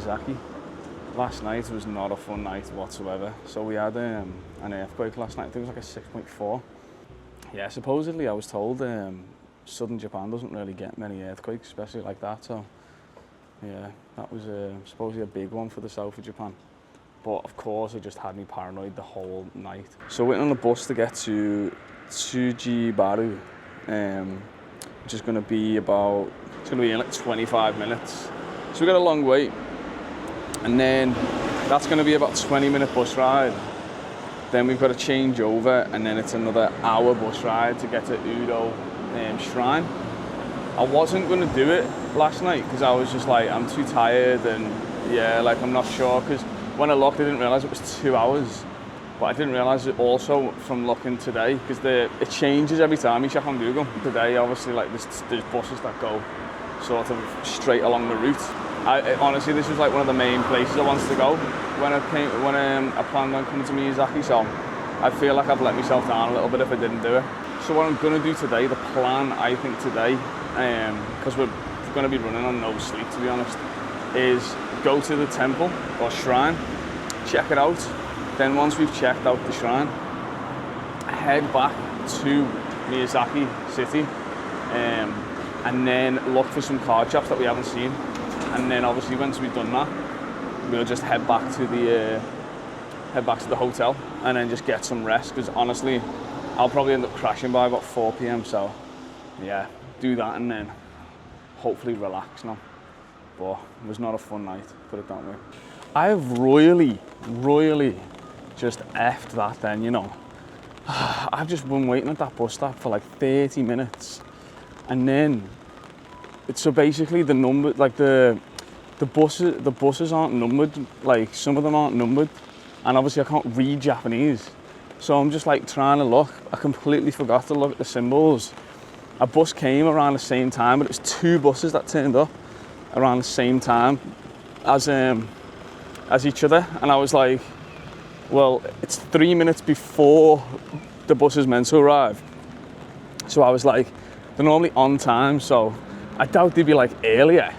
Miyazaki. Last night was not a fun night whatsoever. So we had an earthquake last night. I think it was like a 6.4. Yeah, supposedly I was told southern Japan doesn't really get many earthquakes, especially like that. So yeah, that was supposedly a big one for the south of Japan. But of course, it just had me paranoid the whole night. So waiting on the bus to get to Tsujibaru, which is going to be in like 25 minutes. So we got a long wait, and then that's going to be about 20-minute bus ride. Then we've got to change over, and then it's another hour bus ride to get to Udo Shrine. I wasn't going to do it last night because I was just like, I'm too tired, and yeah, like I'm not sure, because when I looked I didn't realise it was 2 hours, but I didn't realise it also from looking today, because it changes every time you check on Google. Today obviously like there's buses that go sort of straight along the route. Honestly, this was like one of the main places I wanted to go when I planned on coming to Miyazaki, so I feel like I've let myself down a little bit if I didn't do it. So what I'm going to do today, the plan I think today, because we're going to be running on no sleep to be honest, is go to the temple or shrine, check it out, then once we've checked out the shrine, head back to Miyazaki City, and then look for some card shops that we haven't seen. And then obviously once we've done that, we'll just head back to the hotel and then just get some rest, because honestly I'll probably end up crashing by about 4 p.m. so yeah, do that and then hopefully relax now. But it was not a fun night, put it that way. I've royally just effed that then, you know. I've just been waiting at that bus stop for like 30 minutes, and then so basically the number, like the buses aren't numbered, like some of them aren't numbered, and obviously I can't read Japanese, so I'm just like trying to look. I completely forgot to look at the symbols. A bus came around the same time, but it was 2 buses that turned up around the same time as each other, and I was like, well, it's 3 minutes before the bus is meant to arrive, so I was like, they're normally on time, so I doubt they'd be like earlier.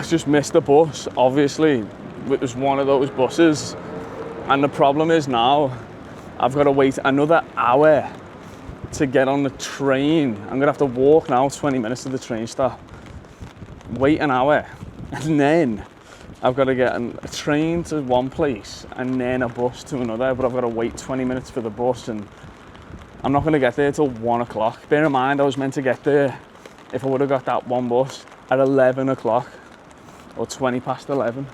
Just missed the bus, obviously. It was one of those buses, and the problem is now I've got to wait another hour to get on the train. I'm gonna have to walk now 20 minutes to the train stop, wait an hour, and then I've got to get a train to one place and then a bus to another, but I've got to wait 20 minutes for the bus, and I'm not going to get there till 1 o'clock. Bear in mind, I was meant to get there, if I would have got that one bus, at 11 o'clock or 20 past 11.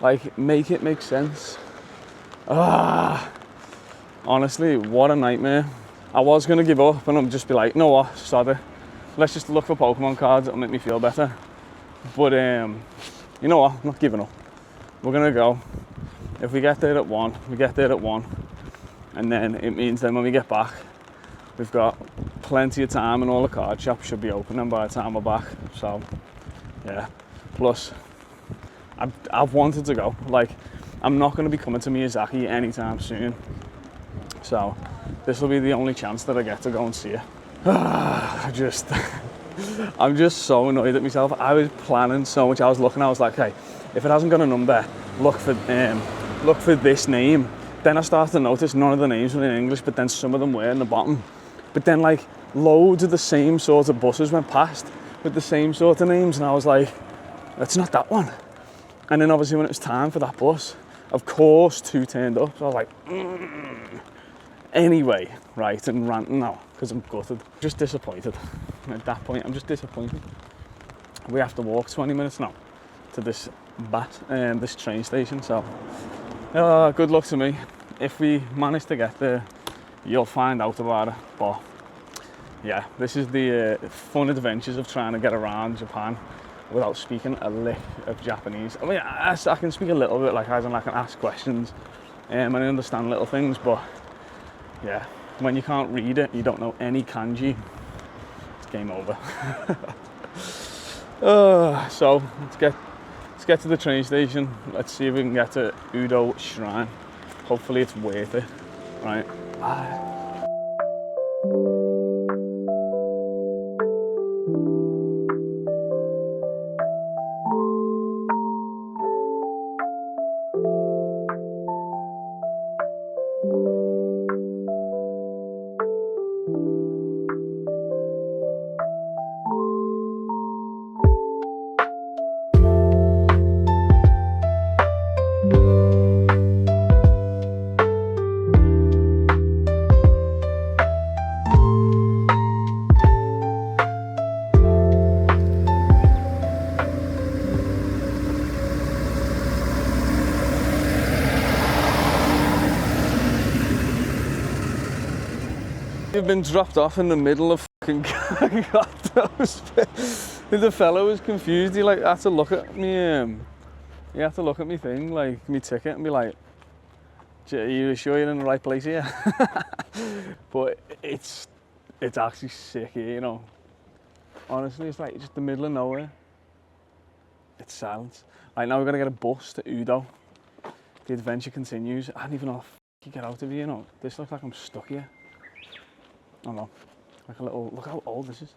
Like, make it make sense. Honestly, what a nightmare. I was going to give up and I'm just be like, no what, sod it. Let's just look for Pokemon cards, it'll make me feel better. But you know what, I'm not giving up. We're going to go. If we get there at 1, we get there at 1. And then it means then when we get back, we've got plenty of time and all the card shops should be open by the time we're back. So yeah, plus I've wanted to go. Like, I'm not going to be coming to Miyazaki anytime soon, so this will be the only chance that I get to go and see it. I'm just so annoyed at myself. I was planning so much. I was looking, I was like, hey, if it hasn't got a number, look for this name. Then I started to notice none of the names were in English, but then some of them were in the bottom. But then like loads of the same sort of buses went past with the same sort of names, and I was like, that's not that one. And then obviously when it was time for that bus, of course 2 turned up. So I was like, Anyway, right, I'm ranting now because I'm gutted. Just disappointed. At that point, I'm just disappointed. We have to walk 20 minutes now to this train station, so good luck to me. If we manage to get there, you'll find out about it. But yeah, this is the fun adventures of trying to get around Japan without speaking a lick of Japanese. I mean, I can speak a little bit, like I can ask questions and I understand little things, but yeah, when you can't read it, you don't know any kanji, it's game over. So let's get to the train station. Let's see if we can get to Udo Shrine. Hopefully it's worth it. Right, bye. You've been dropped off in the middle of fucking God knows. The fellow was confused. He like had to look at me. He had to look at me thing, like me ticket, and be like, "Are you sure you're in the right place here?" But it's actually sick here, you know. Honestly, it's like just the middle of nowhere. It's silence. Right now we're gonna get a bus to Udo. The adventure continues. I don't even know how you get out of here, you know. This looks like I'm stuck here. I don't know. Like a little, look how old this is.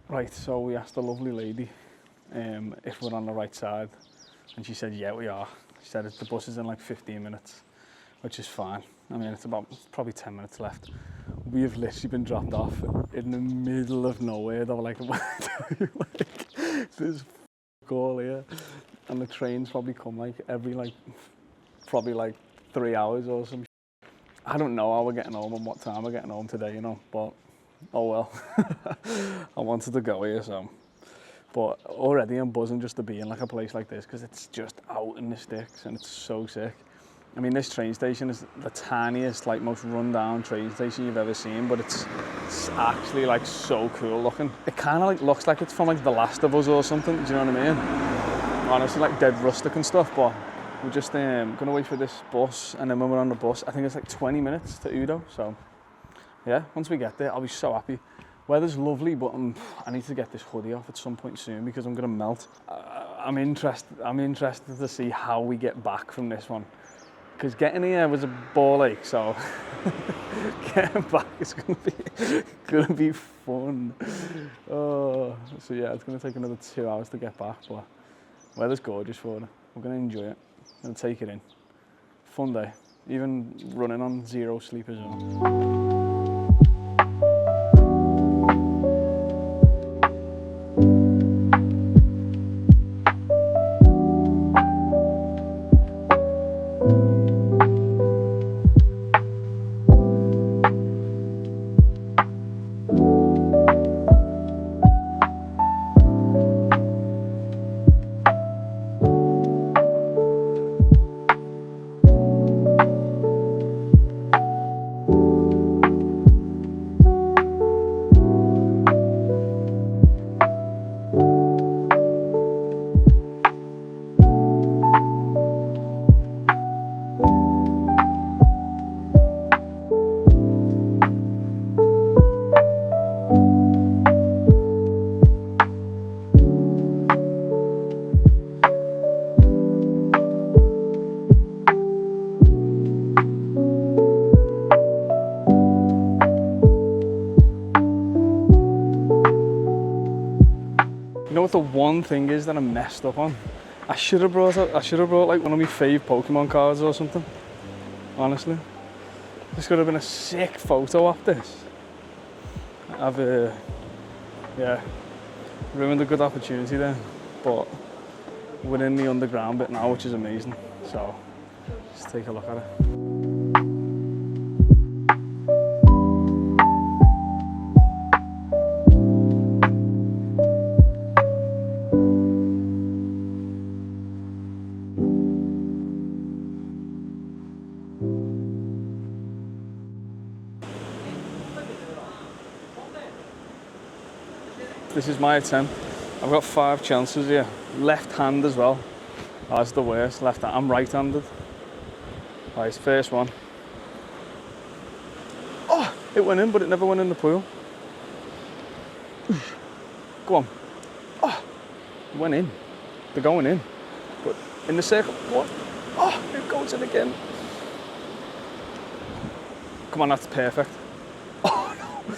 Right, so we asked the lovely lady if we're on the right side, and she said, yeah, we are. She said the bus is in like 15 minutes, which is fine. I mean, it's probably 10 minutes left. We have literally been dropped off in the middle of nowhere. They were like, there's all here. And the trains probably come like every probably like 3 hours or something. I don't know how we're getting home and what time we're getting home today, you know, but oh well. I wanted to go here, so. But already I'm buzzing just to be in like a place like this because it's just out in the sticks and it's so sick. I mean, this train station is the tiniest, like most run-down train station you've ever seen, but it's actually like so cool looking. It kind of like looks like it's from like The Last of Us or something. Do you know what I mean? Honestly, like dead rustic and stuff. But we're just gonna wait for this bus, and then when we're on the bus, I think it's like 20 minutes to Udo. So yeah, once we get there, I'll be so happy. Weather's lovely, but I need to get this hoodie off at some point soon because I'm gonna melt. I'm interested to see how we get back from this one. Because getting here was a ball ache, so getting back is gonna be fun. Oh, so yeah, it's gonna take another 2 hours to get back, but weather's gorgeous for it. We're gonna enjoy it and take it in. Fun day, even running on 0 sleep as well. You know what the one thing is that I messed up on? I should have brought like one of my fave Pokemon cards or something. Honestly, this could have been a sick photo of this. I've yeah, ruined a good opportunity there, but we're in the underground bit now, which is amazing. So let's take a look at it. This is my attempt. I've got 5 chances here. Left hand as well. Oh, that's the worst. Left hand. I'm right-handed. Right, first one. Oh, it went in, but it never went in the pool. Go on. Oh, it went in. They're going in. But in the circle. What? Oh, it goes in again. Come on, that's perfect. Oh no.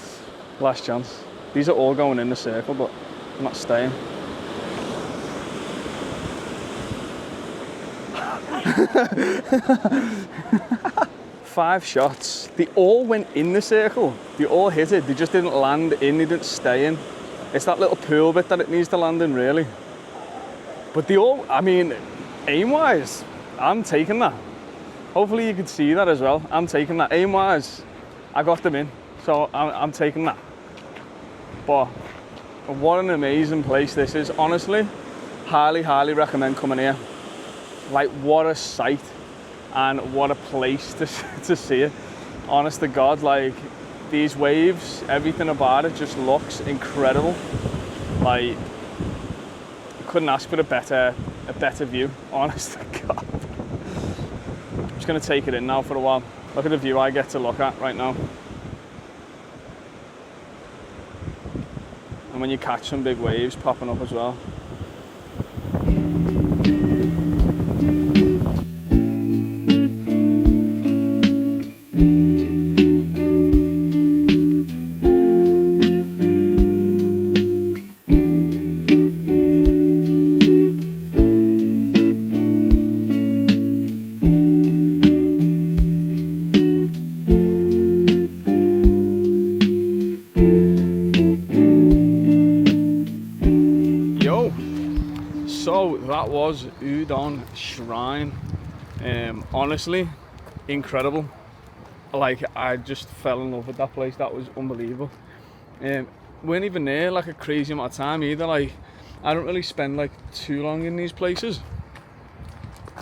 Last chance. These are all going in the circle, but I'm not staying. Five shots. They all went in the circle. They all hit it. They just didn't land in. They didn't stay in. It's that little pool bit that it needs to land in, really. But they all, I mean, aim-wise, I'm taking that. Hopefully you can see that as well. I'm taking that. Aim-wise, I got them in, so I'm taking that. But what an amazing place this is. Honestly, highly recommend coming here. Like, what a sight and what a place to see it. Honest to God, like, these waves, everything about it just looks incredible. Like, I couldn't ask for a better view, honest to God. I'm just gonna take it in now for a while. Look at the view I get to look at right now. And when you catch some big waves popping up as well. So that was Udo Shrine. Honestly, incredible. Like, I just fell in love with that place. That was unbelievable. Weren't even there like a crazy amount of time either. Like, I don't really spend like too long in these places.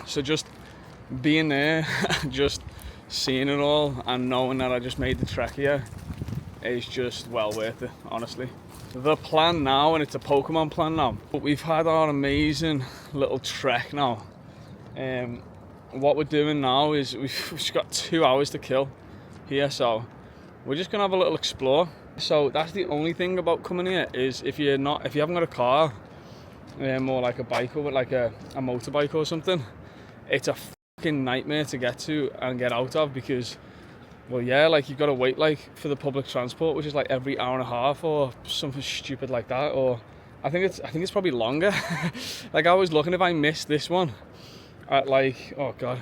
So just being there, just seeing it all and knowing that I just made the trek here is just well worth it, honestly. The plan now, and it's a Pokemon plan now, but we've had our amazing little trek now. What we're doing now is we've just got 2 hours to kill here, so we're just gonna have a little explore. So that's the only thing about coming here, is if you haven't got a car, or like a bike, or like a motorbike or something, it's a fucking nightmare to get to and get out of, because, well, yeah, like, you've got to wait like for the public transport, which is like every hour and a half or something stupid like that. Or I think it's probably longer. Like, I was looking, if I missed this one at like, oh god,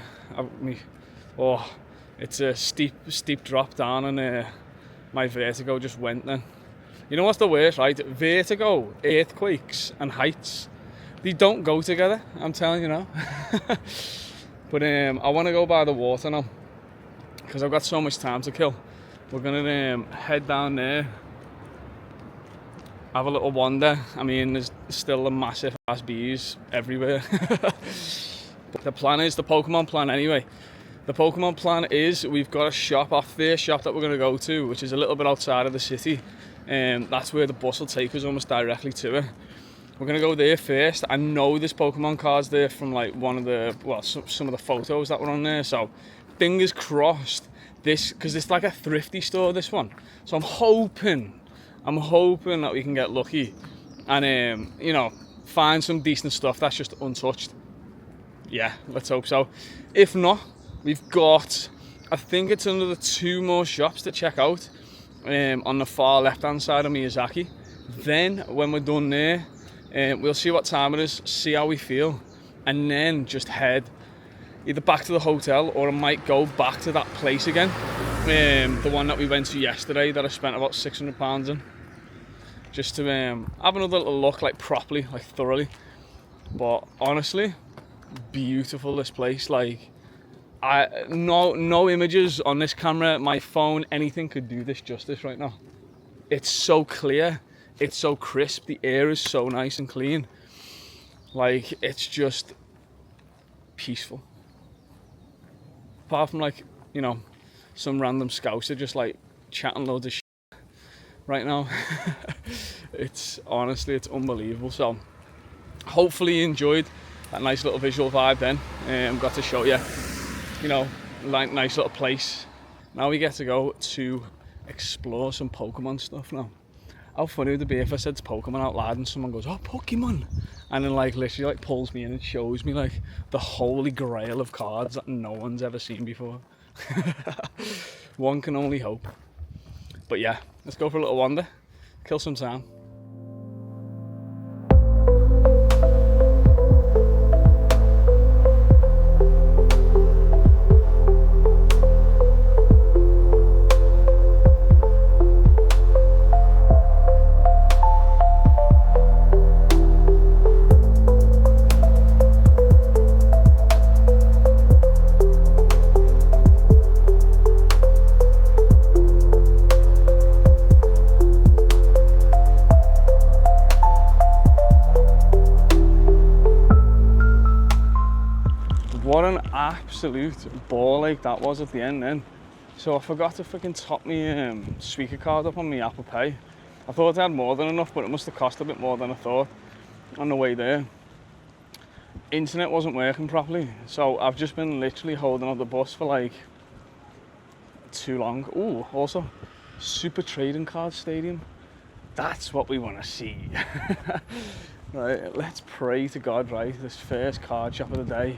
it's a steep drop down, and my vertigo just went then. You know what's the worst, right? Vertigo, earthquakes and heights, they don't go together, I'm telling you now. But I want to go by the water now, because I've got so much time to kill. We're gonna head down there, have a little wander. I mean, there's still a massive ass bees everywhere. The plan is, the Pokemon plan anyway, the Pokemon plan is we've got a shop, our first shop that we're gonna go to, which is a little bit outside of the city. That's where the bus will take us almost directly to it. We're gonna go there first. I know there's Pokemon cards there from like some of the photos that were on there, so fingers crossed this, because it's like a thrifty store, this one. So I'm hoping that we can get lucky and you know, find some decent stuff that's just untouched. Yeah, let's hope so. If not, we've got, I think it's another 2 more shops to check out on the far left hand side of Miyazaki. Then when we're done there, we'll see what time it is, see how we feel, and then just head either back to the hotel, or I might go back to that place again, the one that we went to yesterday that I spent about £600 in, just to have another little look, like properly, like thoroughly. But honestly, beautiful, this place. Like, no images on this camera, my phone, anything could do this justice right now. It's so clear, it's so crisp, the air is so nice and clean. Like, it's just peaceful. Apart from, like, you know, some random scouser just like chatting loads of shit right now. It's honestly, it's unbelievable. So hopefully you enjoyed that nice little visual vibe then. Got to show you, you know, like, nice little place. Now we get to go to explore some Pokemon stuff now. How funny would it be if I said Pokemon out loud and someone goes, "Oh, Pokemon," and then like literally like pulls me in and shows me like the holy grail of cards that no one's ever seen before. One can only hope. But yeah, let's go for a little wander, kill some time. What an absolute ball like that was at the end then. So I forgot to freaking top my speaker card up on my Apple Pay. I thought I had more than enough, but it must have cost a bit more than I thought on the way there. Internet wasn't working properly, so I've just been literally holding on the bus for like too long. Ooh, also, Super Trading Card Stadium. That's what we want to see. Right, let's pray to God, right? This first card shop of the day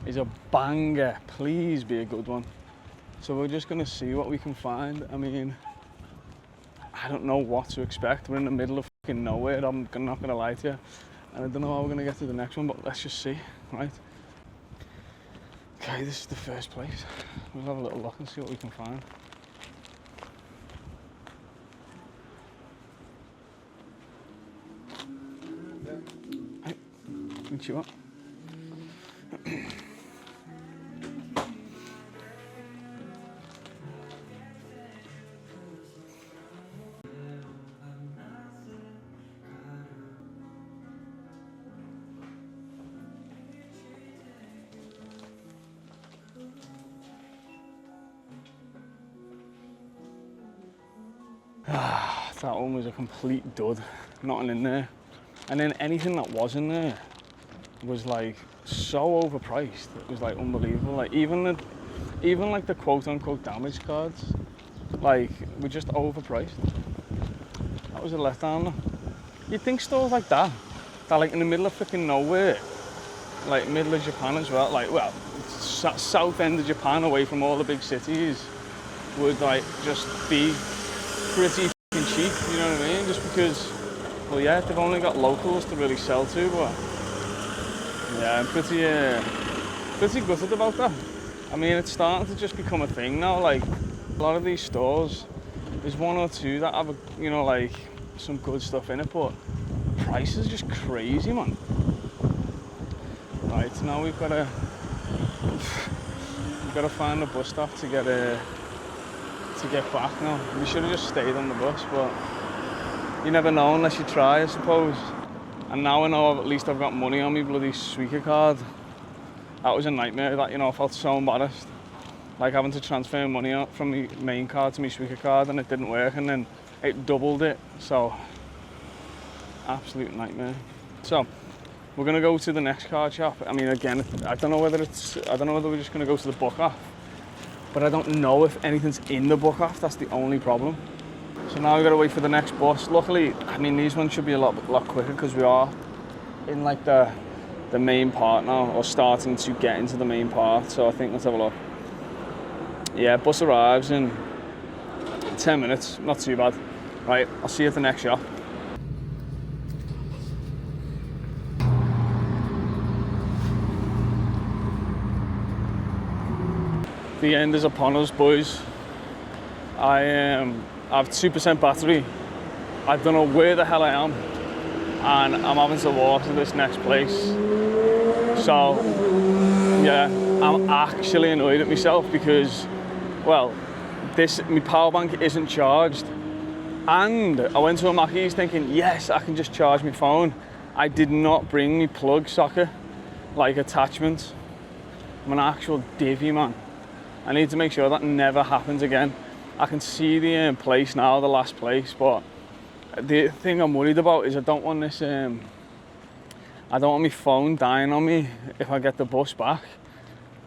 is a banger. Please be a good one. So we're just going to see what we can find. I mean, I don't know what to expect. We're in the middle of fucking nowhere, I'm not going to lie to you. And I don't know how we're going to get to the next one, but let's just see, right? Okay, this is the first place. We'll have a little look and see what we can find. Hey, meet you up. That one was a complete dud, nothing in there. And then anything that was in there was like so overpriced. It was like unbelievable. Like even like the quote unquote damage cards, like were just overpriced. That was a letdown. You'd think stores like that like in the middle of freaking nowhere, like middle of Japan as well, like well, south end of Japan away from all the big cities, would like just be pretty cheap, you know what I mean? Just because, well, yeah, they've only got locals to really sell to, but yeah, I'm pretty gutted about that. I mean, it's starting to just become a thing now. Like a lot of these stores, there's one or two that have, you know, like some good stuff in it, but the price is just crazy, man. Right, so now we've got to find a bus stop to get back now. We should have just stayed on the bus, but you never know unless you try, I suppose. And now I know at least I've got money on me bloody Suica card. That was a nightmare, that, you know, I felt so embarrassed. Like having to transfer money out from my main card to my Suica card and it didn't work, and then it doubled it, so absolute nightmare. So we're gonna go to the next card shop. I mean, again, I don't know whether we're just gonna go to the book off, but I don't know if anything's in the book off. That's the only problem. So now we've got to wait for the next bus. Luckily, I mean, these ones should be a lot quicker because we are in like the main part now, or starting to get into the main part. So I think, let's have a look. Yeah, bus arrives in 10 minutes, not too bad. Right, I'll see you at the next shop. The end is upon us, boys. I have 2% battery. I don't know where the hell I am, and I'm having to walk to this next place. So, yeah, I'm actually annoyed at myself because, well, my power bank isn't charged. And I went to a Mackey's thinking, yes, I can just charge my phone. I did not bring my plug socket, like attachment. I'm an actual divvy, man. I need to make sure that never happens again. I can see the place now, the last place, but the thing I'm worried about is I don't want this, I don't want my phone dying on me if I get the bus back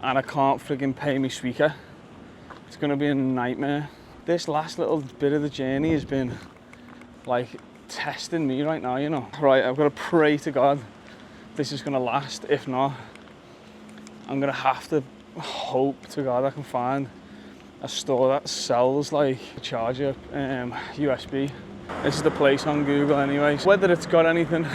and I can't friggin' pay me speaker. It's gonna be a nightmare. This last little bit of the journey has been like testing me right now, you know. Right, I've got to pray to God this is gonna last. If not, I'm gonna have to hope to God I can find a store that sells like a charger, USB. This is the place on Google anyway. Whether it's got anything,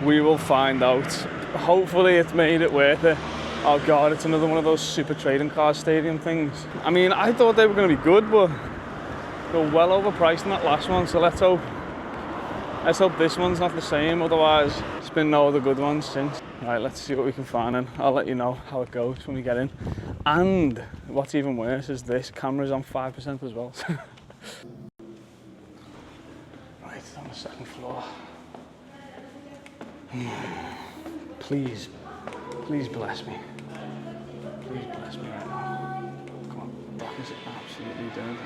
we will find out. Hopefully it's made it worth it. Oh God, it's another one of those Super Trading Card Stadium things. I mean, I thought they were going to be good, but they're well overpriced in that last one, so let's hope this one's not the same, otherwise it's been no other good ones since. Right, let's see what we can find, and I'll let you know how it goes when we get in. And what's even worse is this camera's on 5% as well. Right, it's on the second floor. Please Please bless me. Please bless me right now. Come on, that is absolutely dead.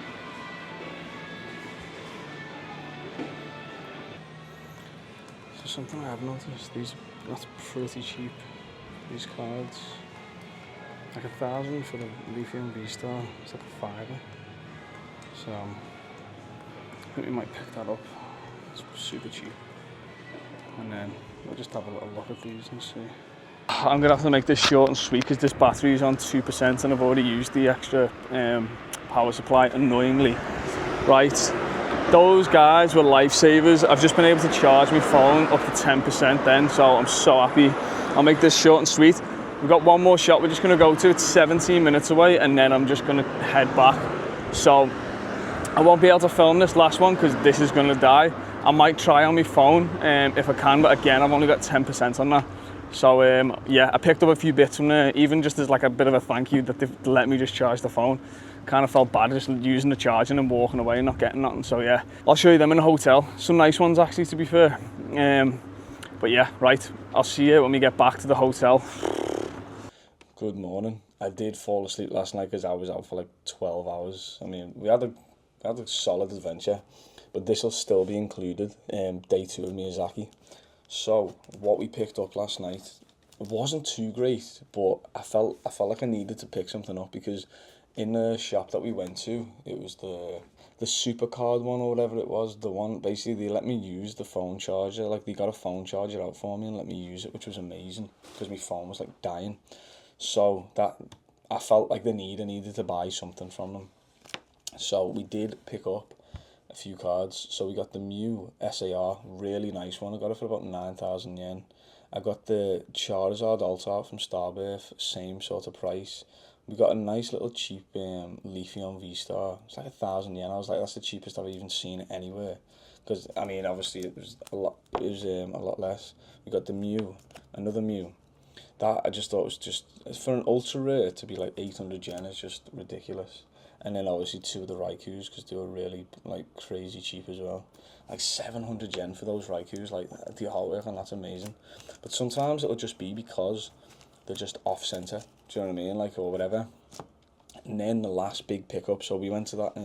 So something I have noticed, that's pretty cheap, these cards. Like 1,000 for the lithium V-Star, it's like a fiver. So I think we might pick that up. It's super cheap. And then we'll just have a little look at these and see. I'm gonna have to make this short and sweet because this battery is on 2% and I've already used the extra power supply, annoyingly. Right, those guys were lifesavers. I've just been able to charge my phone up to 10% then, so I'm so happy. I'll make this short and sweet. We've got one more shop we're just gonna go to. It's 17 minutes away and then I'm just gonna head back. So I won't be able to film this last one because this is gonna die. I might try on my phone if I can, but again, I've only got 10% on that. So yeah, I picked up a few bits from there, even just as like a bit of a thank you that they've let me just charge the phone. Kind of felt bad just using the charging and walking away and not getting nothing. So yeah, I'll show you them in the hotel. Some nice ones actually, to be fair. But yeah, right, I'll see you when we get back to the hotel. Good morning. I did fall asleep last night because I was out for like 12 hours. I mean, we had a solid adventure, but this will still be included, day 2 of Miyazaki. So what we picked up last night, it wasn't too great, but I felt like I needed to pick something up because in the shop that we went to, it was the super card one or whatever it was, the one, basically they let me use the phone charger, like they got a phone charger out for me and let me use it, which was amazing because my phone was like dying. So that, I felt like I needed to buy something from them. So we did pick up a few cards. So we got the Mew SAR, really nice one. I got it for about 9,000 yen. I got the Charizard Altar from Starbirth, same sort of price. We got a nice little cheap Leafeon V-Star. It's like 1,000 yen. I was like, that's the cheapest I've even seen anywhere. Because I mean, obviously it was a lot. It was a lot less. We got the Mew, another Mew. That I just thought was just, for an ultra rare to be like 800 yen is just ridiculous. And then obviously 2 of the Raikus because they were really like crazy cheap as well. Like 700 yen for those Raikus, like the artwork, and that's amazing. But sometimes it'll just be because they're just off center. Do you know what I mean? Like, or whatever. And then the last big pickup. So we went to that.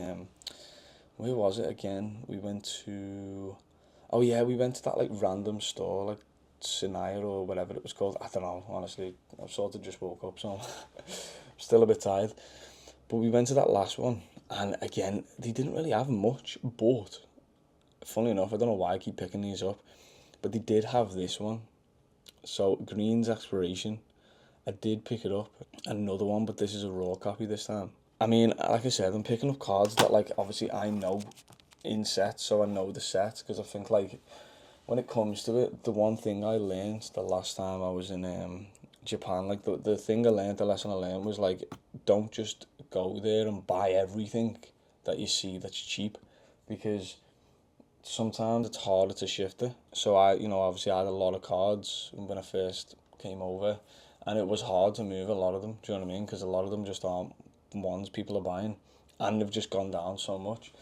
Where was it again? We went to. Oh yeah, we went to that like random store, like Sinaya or whatever it was called. I don't know, honestly. I've sort of just woke up, so I'm still a bit tired. But we went to that last one, and again, they didn't really have much, but funnily enough, I don't know why I keep picking these up, but they did have this one. So Green's Exploration, I did pick it up. Another one, but this is a raw copy this time. I mean, like I said, I'm picking up cards that, like, obviously I know in sets, so I know the set, because I think, like, when it comes to it, the one thing I learned the last time I was in Japan, like the lesson I learned was like, don't just go there and buy everything that you see that's cheap, because sometimes it's harder to shift it. So obviously I had a lot of cards when I first came over, and it was hard to move a lot of them, do you know what I mean? Because a lot of them just aren't ones people are buying, and they've just gone down so much.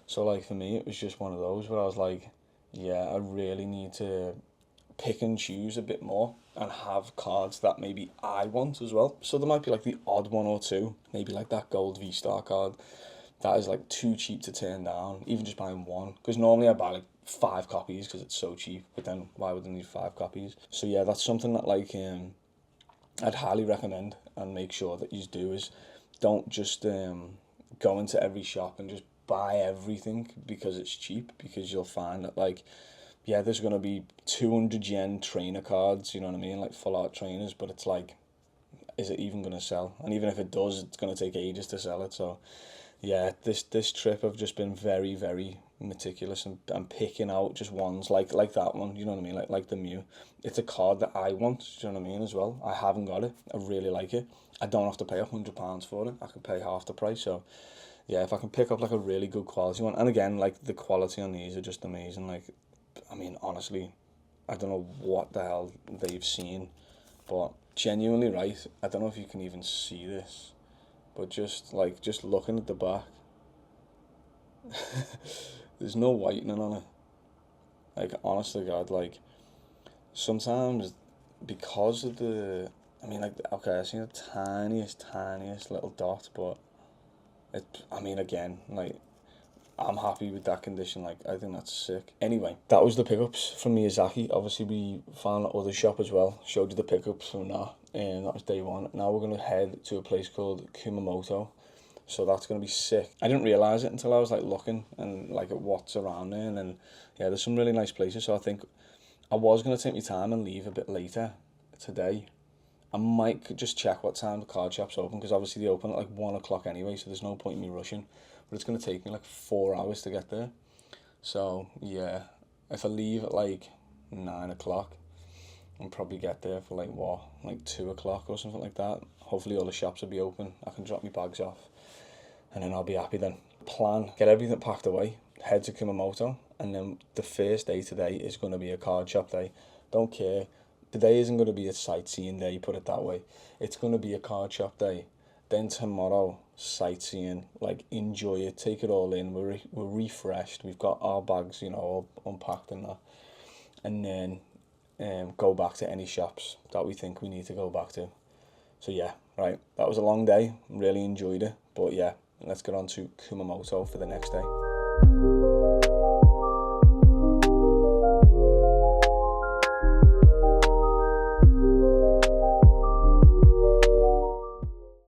So like for me, it was just one of those where I was like, yeah, I really need to pick and choose a bit more and have cards that maybe I want as well. So there might be like the odd one or two, maybe like that gold V-Star card that is like too cheap to turn down, even just buying one, because normally I buy like 5 copies because it's so cheap, but then why would I need 5 copies? So yeah, that's something that like I'd highly recommend and make sure that you do, is don't just go into every shop and just buy everything because it's cheap, because you'll find that, like, yeah, there's going to be 200 yen trainer cards, you know what I mean, like full art trainers, but it's like, is it even going to sell? And even if it does, it's going to take ages to sell it. So yeah, this trip I've just been very, very meticulous and picking out just ones like that one, you know what I mean, like the Mew. It's a card that I want, you know what I mean, as well. I haven't got it. I really like it. I don't have to pay £100 for it. I can pay half the price. So yeah, if I can pick up like a really good quality one, and again, like the quality on these are just amazing. Like, I mean, honestly, I don't know what the hell they've seen, but genuinely, right, I don't know if you can even see this, but just looking at the back, there's no whitening on it. Like, honestly, God, like, sometimes because of the I mean, like, okay, I've seen the tiniest little dot, but I mean, again, like, I'm happy with that condition. Like, I think that's sick. Anyway, that was the pickups from Miyazaki. Obviously, we found that other shop as well. Showed you the pickups from that, and that was day one. Now we're gonna head to a place called Kumamoto. So that's gonna be sick. I didn't realize it until I was like looking and like at what's around there, and then yeah, there's some really nice places. So I think I was gonna take my time and leave a bit later today. I might just check what time the card shop's open, because obviously they open at like 1 o'clock anyway, so there's no point in me rushing. But it's going to take me like 4 hours to get there. So yeah, if I leave at like 9 o'clock, I'll probably get there for like what, like 2 o'clock or something like that. Hopefully all the shops will be open. I can drop my bags off, and then I'll be happy then. Plan, get everything packed away, head to Kumamoto, and then the first day today is going to be a card shop day. Don't care. Today isn't going to be a sightseeing day, put it that way. It's going to be a card shop day. Then tomorrow, sightseeing, like, enjoy it, take it all in. We're refreshed. We've got our bags, you know, all unpacked and that. And then go back to any shops that we think we need to go back to. So yeah, right. That was a long day. Really enjoyed it. But yeah, let's get on to Kumamoto for the next day.